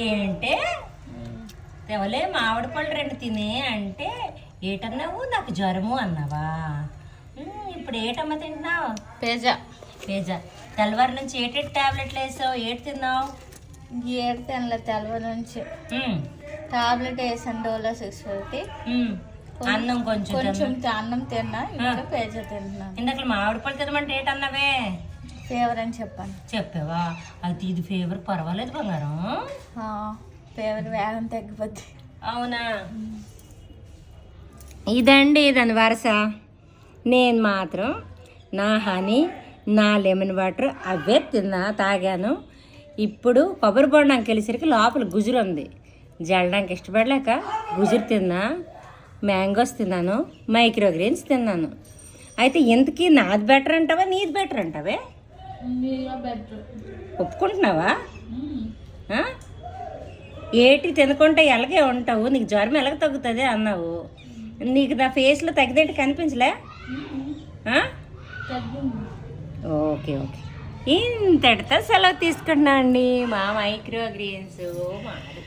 ఏంటే తెవలే మామిడి పళ్ళు 2 తినే అంటే ఏటన్నావు? నాకు జ్వరము అన్నావా? ఇప్పుడు ఏటమ్మ తింటున్నావు? పేజా. తెల్లవారి నుంచి ఏటేటి టాబ్లెట్లు వేసావు? ఏటి తిన్నావు? ఏడు తినలే తెల్లవారి నుంచి. టాబ్లెట్ వేసాను డోలో 650. అన్నం కొంచెం అన్నం తిన్నా, ఇంకా పేజా తింటున్నాను. ఇందాక మామిడి పళ్ళు తినమంటే ఏటన్నావే? ఫీవర్ అని చెప్పావా? అది ఇది ఫీవర్ పర్వాలేదు బంగారం. ఫీవర్ వేగం తగ్గిపోద్ది. అవునా? ఇదండి దాని వరస. నేను మాత్రం నా హనీ, నా లెమన్ వాటర్ అవే తాగాను. ఇప్పుడు కొబ్బరి బొండానికి వెళ్ళేసరికి లోపల గుజురు ఉంది. జల్లడానికి ఇష్టపడలేక గుజురు తిన్నా, మ్యాంగోస్ తిన్నాను, మైక్రోగ్రీన్స్ తిన్నాను. అయితే ఇంతకీ నాది బెటర్ అంటావా నీది బెటర్ అంటావే? ఒప్పుకుంటున్నావా? ఏటి తినకుంటే ఎలాగే ఉంటావు, నీకు జ్వరం ఎలాగ తగ్గుతుంది అన్నావు. నీకు నా ఫేస్లో తగ్గినట్టు కనిపించలే? ఓకే ఇంతటితో సెలవు తీసుకుంటున్నా అండి. మా మైక్రోగ్రీన్స్ మాది.